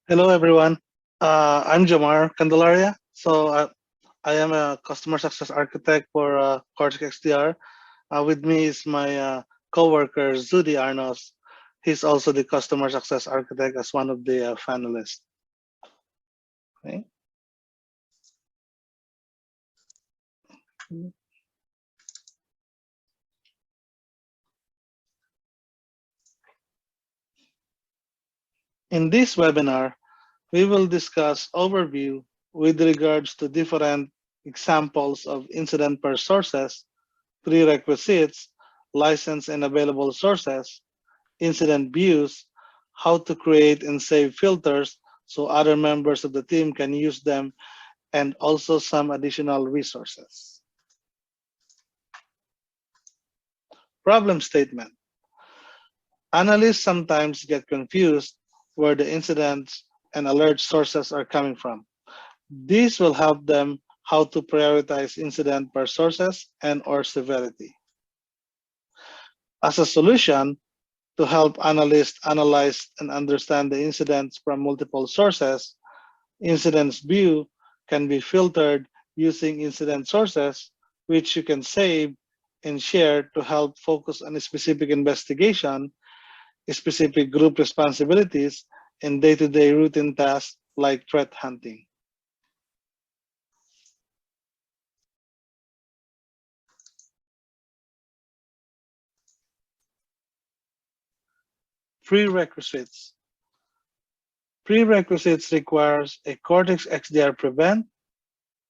Hello, everyone. I'm Jamar Candelaria. I am a customer success architect for Cortex XDR. With me is my coworker, Zudi Arnos. He's also the customer success architect as one of the finalists. Okay. In this webinar, we will discuss overview with regards to different examples of incident per sources, prerequisites, license and available sources, incident views, how to create and save filters so other members of the team can use them, and also some additional resources. Problem statement. Analysts sometimes get confused where the incidents and alert sources are coming from. This will help them how to prioritize incident per sources and or severity. As a solution, to help analysts analyze and understand the incidents from multiple sources, Incidents view can be filtered using incident sources, which you can save and share to help focus on a specific investigation, specific group responsibilities, and day-to-day routine tasks like threat hunting. Prerequisites. Prerequisites requires a Cortex XDR Prevent,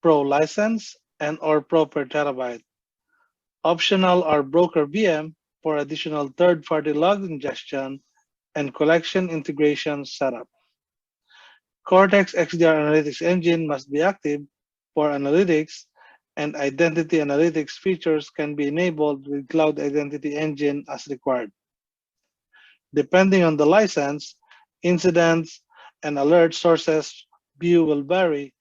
Pro license, and or Pro per terabyte. Optional are Broker VM for additional third-party log ingestion and collection integration setup. Cortex XDR Analytics Engine must be active for analytics, and identity analytics features can be enabled with Cloud Identity Engine as required. Depending on the license, incidents and alert sources view will vary.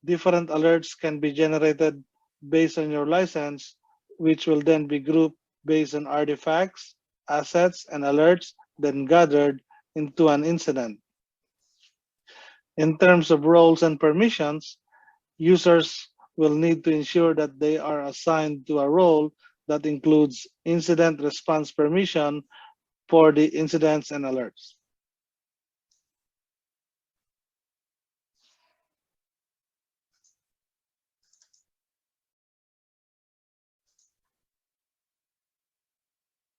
Different alerts can be generated based on your license, which will then be grouped based on artifacts, assets, and alerts then gathered into an incident. In terms of roles and permissions, users will need to ensure that they are assigned to a role that includes incident response permission for the incidents and alerts.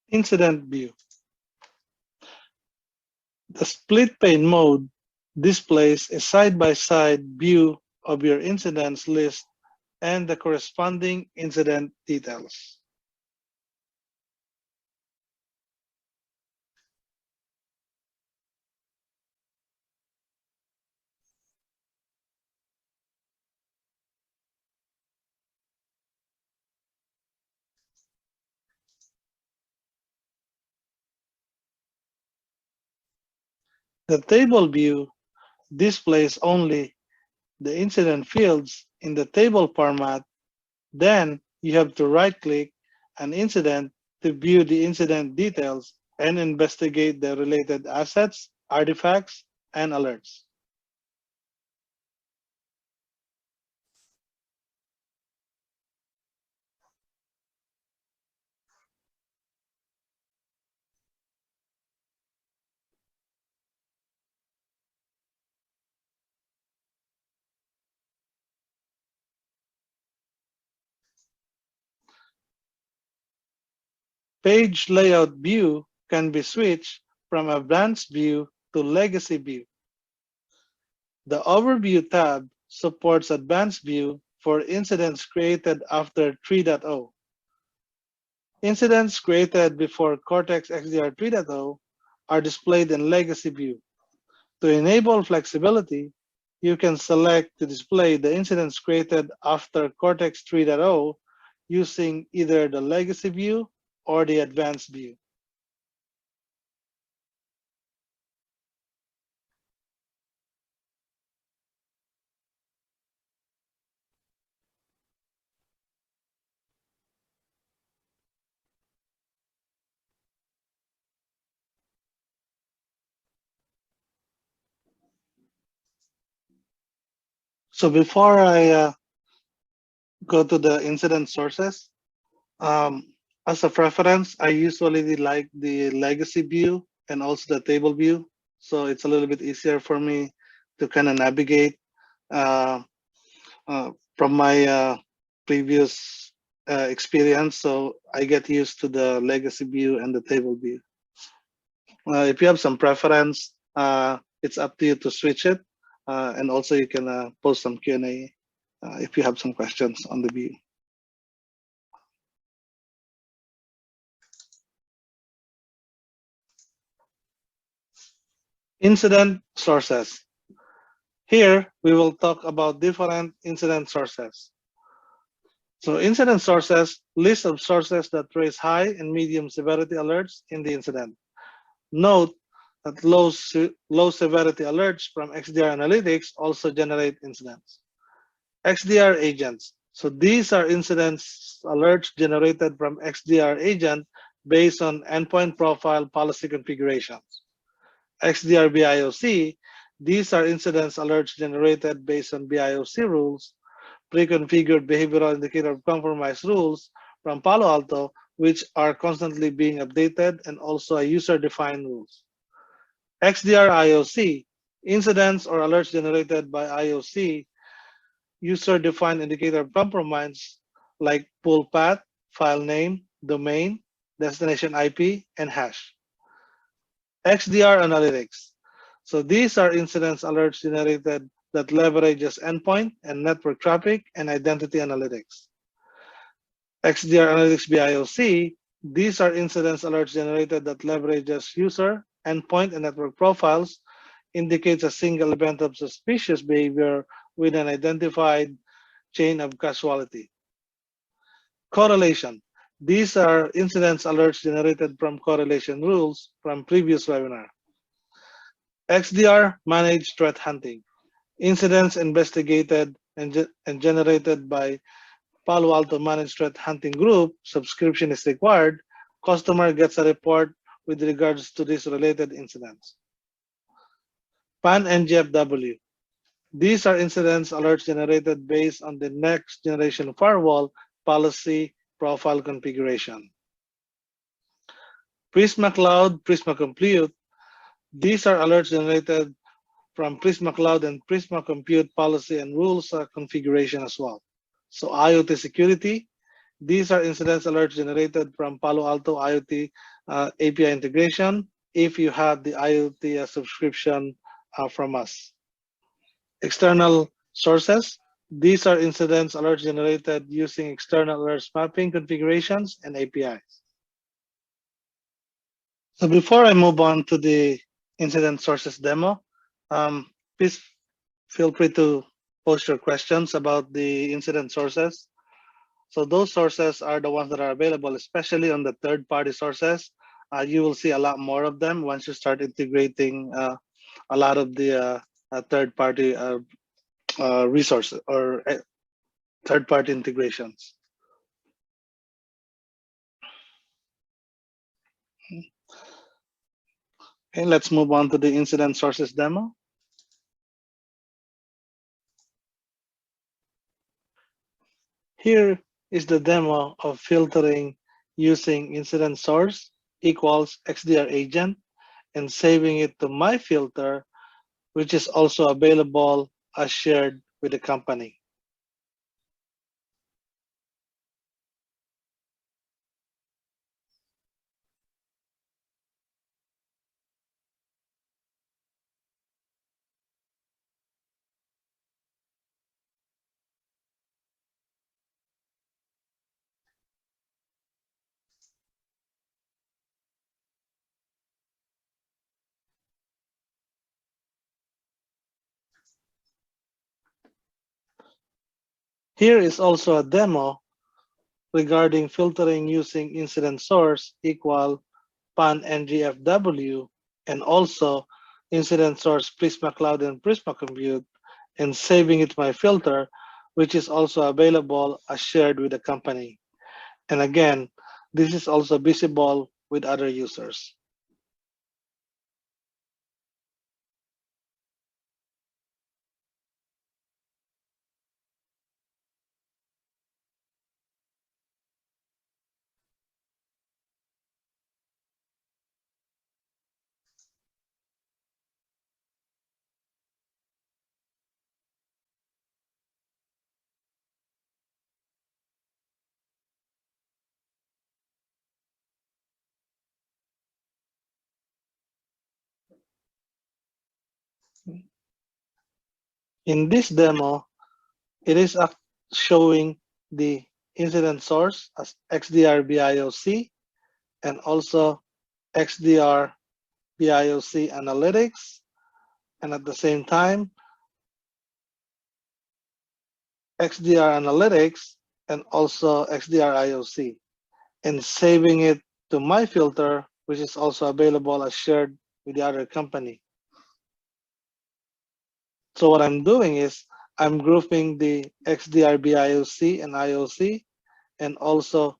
Incident view. The split pane mode displays a side-by-side view of your incidents list and the corresponding incident details. The table view displays only the incident fields in the table format. Then you have to right-click an incident to view the incident details and investigate the related assets, artifacts, and alerts. Page layout view can be switched from advanced view to legacy view. The Overview tab supports advanced view for incidents created after 3.0. Incidents created before Cortex XDR 3.0 are displayed in legacy view. To enable flexibility, you can select to display the incidents created after Cortex 3.0 using either the legacy view or the advanced view. So before I go to the incident sources, um, as a preference, I usually like the legacy view and also the table view. So it's a little bit easier for me to kind of navigate uh, from my previous experience. So I get used to the legacy view and the table view. If you have some preference, it's up to you to switch it. And also you can post some Q&A if you have some questions on the view. Incident sources. Here, we will talk about different incident sources. So incident sources, list of sources that raise high and medium severity alerts in the incident. Note that low severity alerts from XDR analytics also generate incidents. XDR agents. So these are incidents alerts generated from XDR agent based on endpoint profile policy configurations. XDR BIOC. These are incidents alerts generated based on BIOC rules, pre-configured behavioral indicator of compromise rules from Palo Alto, which are constantly being updated, and also a user-defined rules. XDR IOC, incidents or alerts generated by IOC, user-defined indicator of compromise like pool path, file name, domain, destination IP, and hash. XDR analytics. So these are incidents alerts generated that leverages endpoint and network traffic and identity analytics. XDR Analytics BIOC, these are incidents alerts generated that leverages user, endpoint, and network profiles, indicates a single event of suspicious behavior with an identified chain of causality. Correlation. These are incidents alerts generated from correlation rules from previous webinar. XDR Managed Threat Hunting. Incidents investigated and generated by Palo Alto Managed Threat Hunting Group, subscription is required. Customer gets a report with regards to these related incidents. PAN NGFW. These are incidents alerts generated based on the next generation firewall policy profile configuration. Prisma Cloud, Prisma Compute. These are alerts generated from Prisma Cloud and Prisma Compute policy and rules configuration as well. So IoT security, these are incidents alerts generated from Palo Alto IoT API integration if you have the IoT subscription from us. External sources, these are incidents alerts generated using external alerts mapping configurations and APIs. So before I move on to the incident sources demo, please feel free to post your questions about the incident sources. So those sources are the ones that are available, especially on the third-party sources. You will see a lot more of them once you start integrating a lot of the third-party resources or third-party integrations. Okay, let's move on to the incident sources demo. Here is the demo of filtering using incident source equals XDR agent and saving it to my filter, which is also available as shared with the company. Here is also a demo regarding filtering using incident source equal PAN NGFW and also incident source Prisma Cloud and Prisma Compute and saving it to my filter, which is also available as shared with the company. And again, this is also visible with other users. In this demo, it is showing the incident source as XDR BIOC and also XDR BIOC Analytics, and at the same time, XDR Analytics and also XDR IOC, and saving it to my filter, which is also available as shared with the other company. So what I'm doing is I'm grouping the XDR BIOC and IOC and also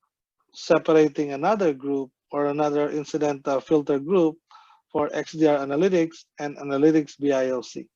separating another group or another incident filter group for XDR Analytics and Analytics BIOC.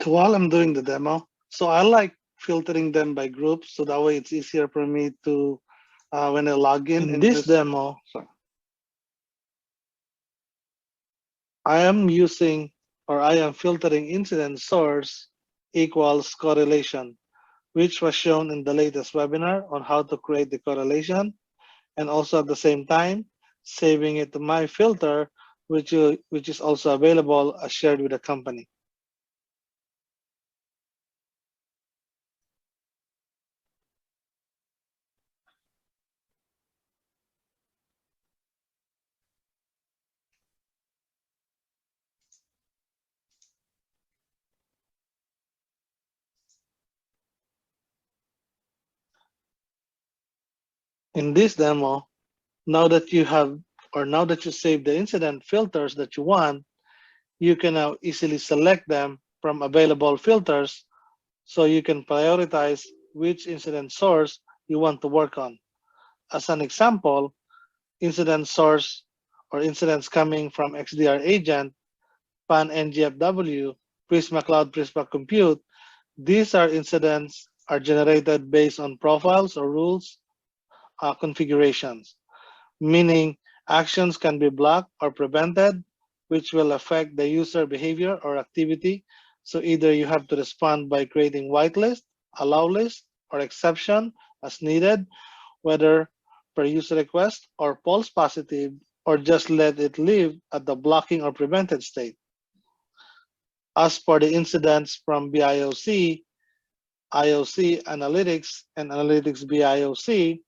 So while I'm doing the demo, so I like filtering them by groups, so that way it's easier for me to, when I log in this demo, I am using or I am filtering incident source equals correlation, which was shown in the latest webinar on how to create the correlation, and also at the same time, saving it to my filter, which is also available as shared with the company. In this demo, now that you have, or now that you save the incident filters that you want, you can now easily select them from available filters so you can prioritize which incident source you want to work on. As an example, incident source or incidents coming from XDR agent, PAN NGFW, Prisma Cloud, Prisma Compute, these are incidents are generated based on profiles or rules configurations, meaning actions can be blocked or prevented, which will affect the user behavior or activity. So either you have to respond by creating whitelist, allow list, or exception as needed, whether per user request or false positive, or just let it live at the blocking or prevented state. As for the incidents from BIOC, IOC Analytics, and Analytics BIOC,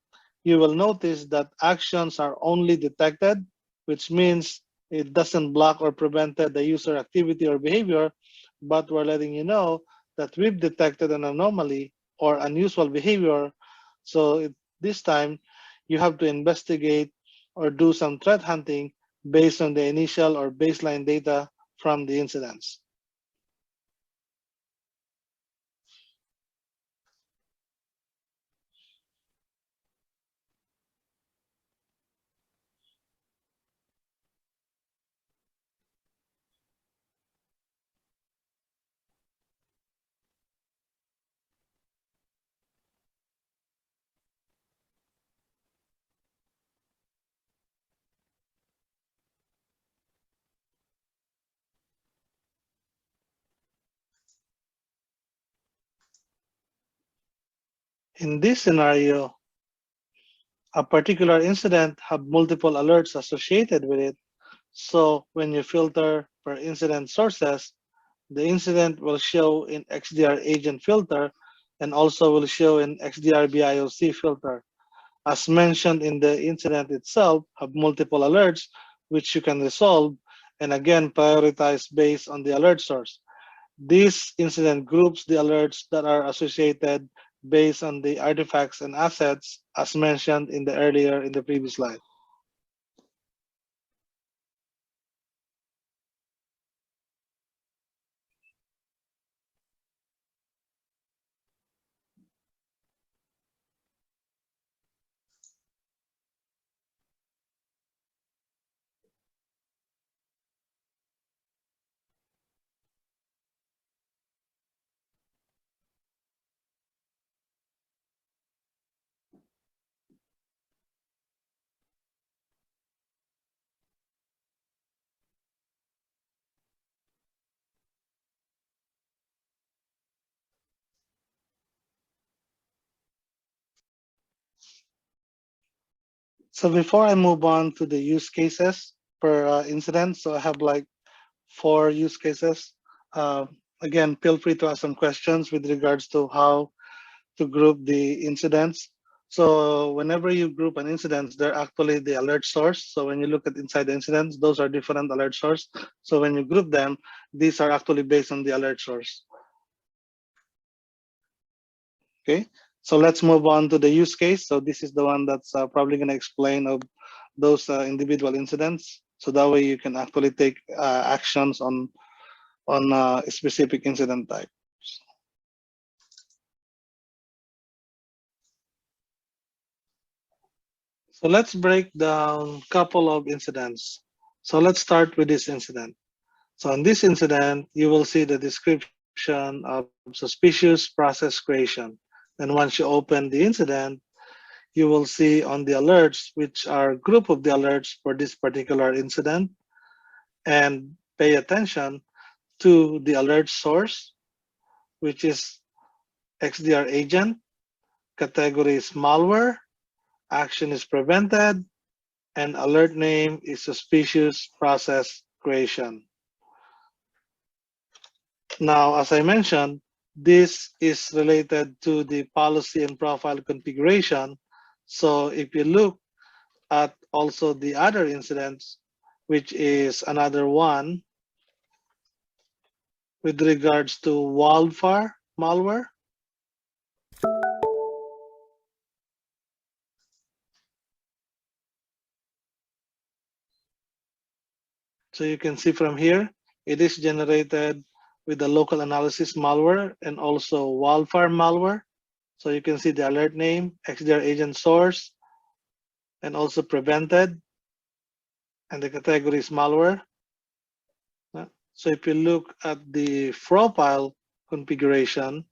you will notice that actions are only detected, which means it doesn't block or prevent the user activity or behavior, but we're letting you know that we've detected an anomaly or unusual behavior. So this time, you have to investigate or do some threat hunting based on the initial or baseline data from the incidents. In this scenario, a particular incident have multiple alerts associated with it. So when you filter per incident sources, the incident will show in XDR agent filter and also will show in XDR BIOC filter. As mentioned in the incident itself, have multiple alerts which you can resolve and again prioritize based on the alert source. This incident groups the alerts that are associated based on the artifacts and assets as mentioned in the previous slide. So before I move on to the use cases per incident, so I have like 4 use cases. Uh, Again, feel free to ask some questions with regards to how to group the incidents. So whenever you group an incident, they're actually the alert source. So when you look at inside the incidents, those are different alert source. So when you group them, these are actually based on the alert source. Okay, so let's move on to the use case. So this is the one that's probably going to explain of those individual incidents. So that way you can actually take actions on a specific incident type. So let's break down a couple of incidents. So let's start with this incident. So in this incident, you will see the description of suspicious process creation. Then once you open the incident, you will see on the alerts, which are group of the alerts for this particular incident, and pay attention to the alert source, which is XDR agent, category is malware, action is prevented, and alert name is suspicious process creation. Now, as I mentioned, this is related to the policy and profile configuration. So if you look at also the other incidents, which is another one with regards to wildfire malware. So you can see from here, it is generated with the local analysis malware and also wildfire malware. So you can see the alert name, XDR agent source, and also prevented, and the category is malware. So if you look at the profile configuration,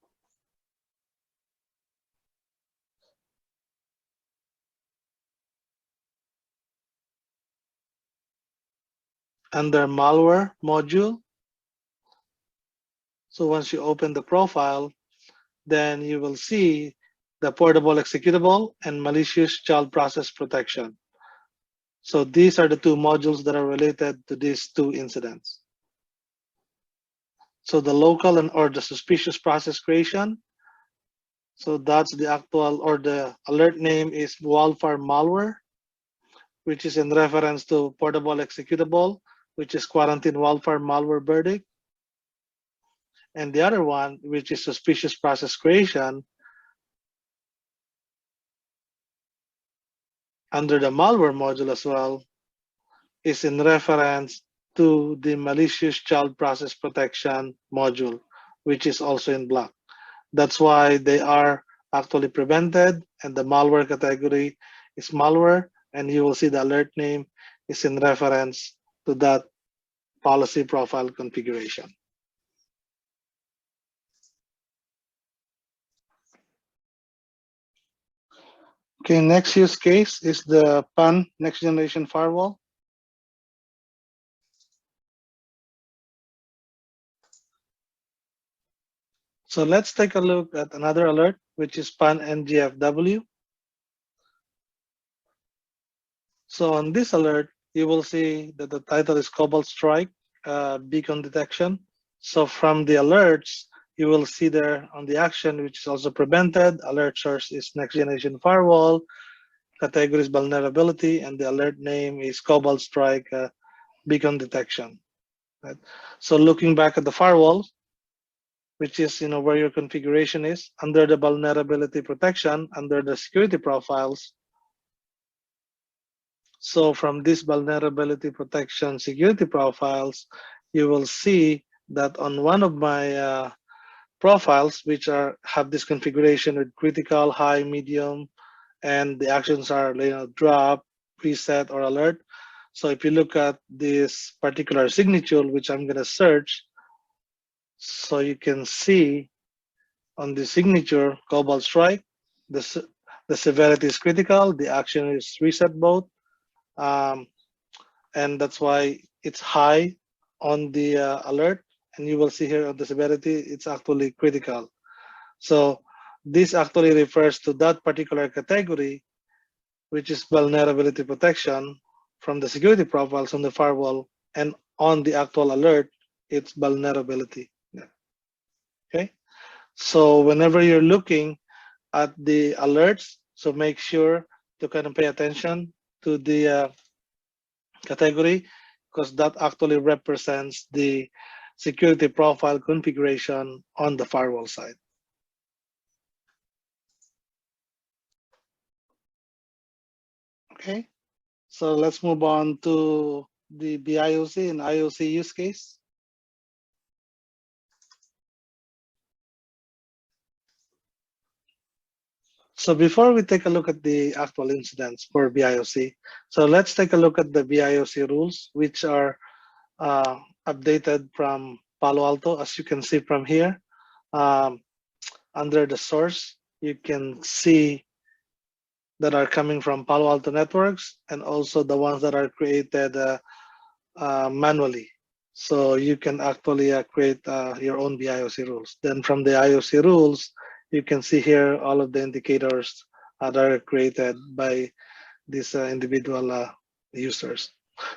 under malware module, so once you open the profile, then you will see the portable executable and malicious child process protection. So these are the two modules that are related to these two incidents. So the local and or the suspicious process creation. So that's the actual or the alert name is wildfire malware, which is in reference to portable executable, which is quarantine wildfire malware verdict. And the other one, which is suspicious process creation, under the malware module as well, is in reference to the malicious child process protection module, which is also in black. That's why they are actually prevented, and the malware category is malware, and you will see the alert name is in reference to that policy profile configuration. Okay, next use case is the PAN next generation firewall. So let's take a look at another alert, which is PAN NGFW. So on this alert, you will see that the title is Cobalt Strike beacon detection. So from the alerts, you will see there on the action, which is also prevented. Alert source is next generation firewall. Category is vulnerability, and the alert name is Cobalt Strike beacon detection. Right? So looking back at the firewall, which is where your configuration is under the vulnerability protection, under the security profiles. So from this vulnerability protection security profiles, you will see that on one of my profiles, which have this configuration with critical, high, medium, and the actions are drop, reset, or alert. So if you look at this particular signature, which I'm going to search, so you can see on the signature Cobalt Strike, the severity is critical, the action is reset both, and that's why it's high on the alert, and you will see here on the severity, it's actually critical. So this actually refers to that particular category which is vulnerability protection from the security profiles on the firewall, and on the actual alert, it's vulnerability. Okay, so whenever you're looking at the alerts, so make sure to kind of pay attention to the category, because that actually represents the security profile configuration on the firewall side. Okay, so let's move on to the BIOC and IOC use case. So before we take a look at the actual incidents for BIOC, so let's take a look at the BIOC rules, which are updated from Palo Alto. As you can see from here, under the source, you can see that are coming from Palo Alto Networks, and also the ones that are created manually. So you can actually create your own BIOC rules. Then from the IOC rules, you can see here all of the indicators that are created by these individual users.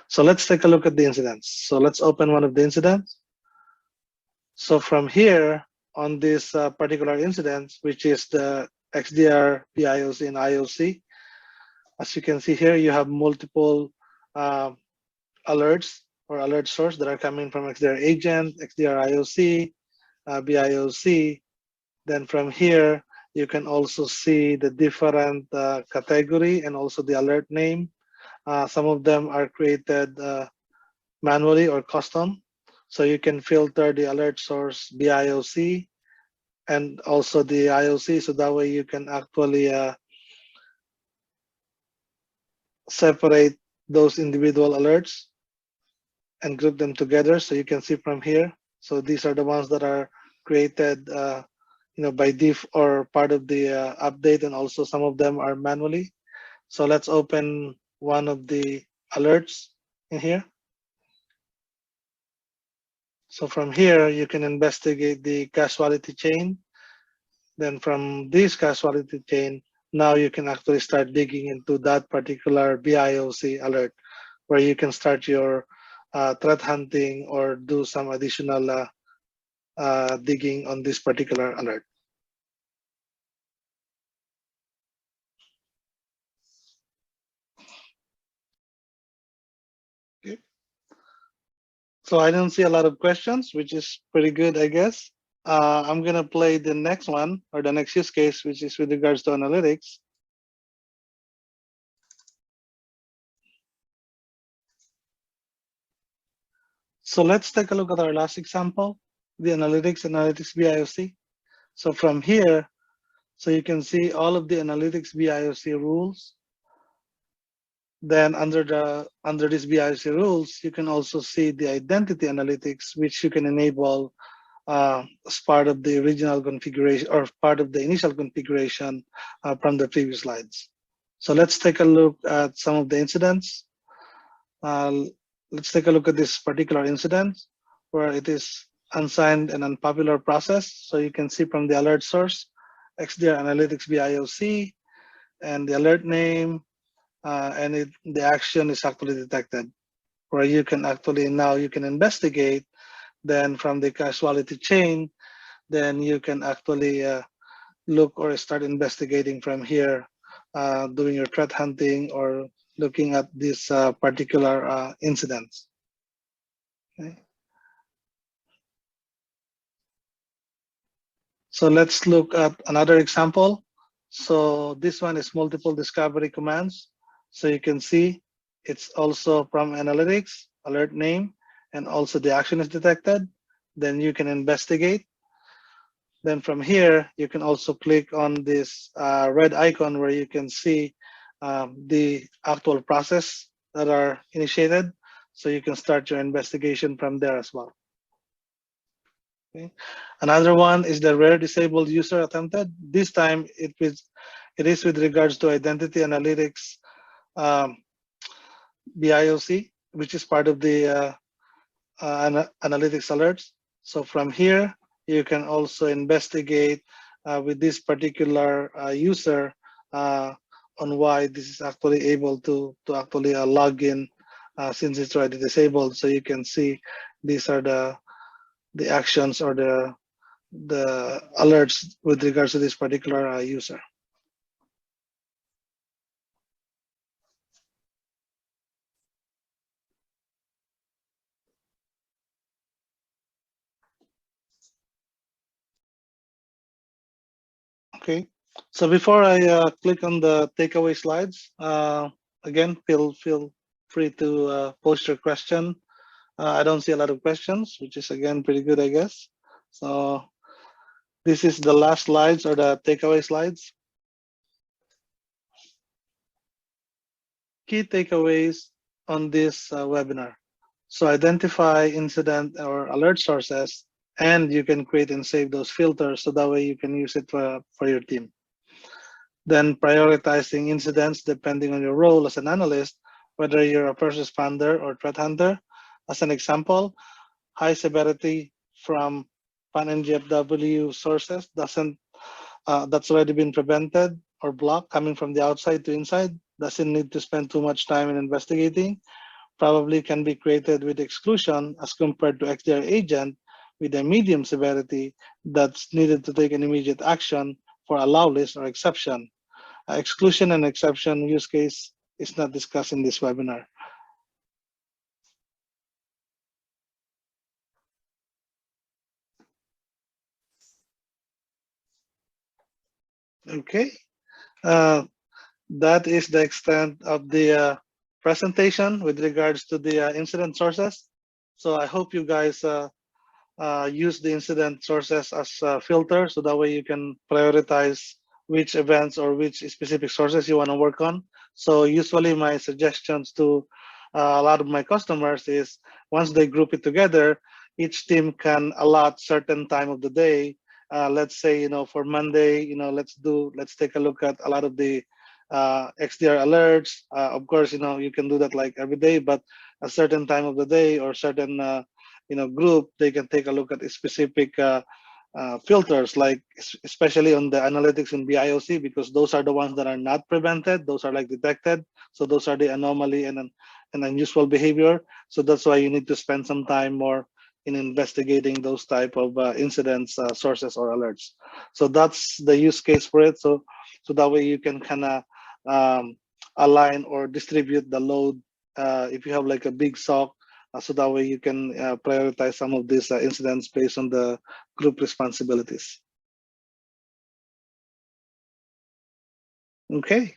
So let's take a look at the incidents. So let's open one of the incidents. So from here on this particular incident, which is the XDR, BIOC, and IOC, as you can see here, you have multiple alerts or alert source that are coming from XDR agent, XDR IOC, BIOC. Then from here, you can also see the different category and also the alert name. Some of them are created manually or custom. So you can filter the alert source BIOC and also the IOC. So that way you can actually separate those individual alerts and group them together. So you can see from here. So these are the ones that are created by diff or part of the update, and also some of them are manually. So let's open one of the alerts in here. So from here, you can investigate the casualty chain. Then from this casualty chain, now you can actually start digging into that particular BIOC alert, where you can start your threat hunting or do some additional digging on this particular alert. Okay. So I don't see a lot of questions, which is pretty good, I guess. I'm gonna play the next one, or the next use case, which is with regards to analytics. So let's take a look at our last example, the analytics BIOC. So from here, so you can see all of the analytics BIOC rules. Then under these BIOC rules, you can also see the identity analytics, which you can enable as part of the original configuration or part of the initial configuration from the previous slides. So let's take a look at some of the incidents. Let's take a look at this particular incident where it is unsigned and unpopular process. So you can see from the alert source, XDR Analytics BIOC, and the alert name, and the action is actually detected, where you can actually now you can investigate. Then from the casualty chain, then you can actually look or start investigating from here, doing your threat hunting or looking at these particular incidents. Okay. So let's look at another example. So this one is multiple discovery commands. So you can see it's also from analytics, alert name, and also the action is detected. Then you can investigate. Then from here, you can also click on this red icon where you can see the actual process that are initiated. So you can start your investigation from there as well. Okay. Another one is the rare disabled user attempted. This time it is with regards to identity analytics BIOC, which is part of the analytics alerts. So from here, you can also investigate with this particular user on why this is actually able to actually log in since it's already disabled. So you can see these are the actions or the alerts with regards to this particular user. Okay, so before I click on the takeaway slides, again, feel free to post your question. I don't see a lot of questions, which is again pretty good, I guess. So this is the last slides or the takeaway slides. Key takeaways on this webinar. So identify incident or alert sources, and you can create and save those filters so that way you can use it for your team. Then prioritizing incidents depending on your role as an analyst, whether you're a first responder or threat hunter. As an example, high severity from NGFW sources that's already been prevented or blocked coming from the outside to inside, doesn't need to spend too much time in investigating, probably can be created with exclusion as compared to XDR agent with a medium severity that's needed to take an immediate action for allow list or exception. Exclusion and exception use case is not discussed in this webinar. Okay, that is the extent of the presentation with regards to the incident sources. So I hope you guys use the incident sources as a filter so that way you can prioritize which events or which specific sources you want to work on. So usually my suggestions to a lot of my customers is once they group it together, each team can allot certain time of the day. Let's say, for Monday, let's take a look at a lot of the XDR alerts. Of course, you can do that like every day, but a certain time of the day or certain group, they can take a look at specific filters, like especially on the analytics in BIOC, because those are the ones that are not prevented. Those are like detected. So those are the anomaly and unusual behavior. So that's why you need to spend some time more in investigating those type of incidents, sources or alerts. So that's the use case for it. So that way you can kind of align or distribute the load. If you have like a big SOC, so that way you can prioritize some of these incidents based on the group responsibilities. Okay,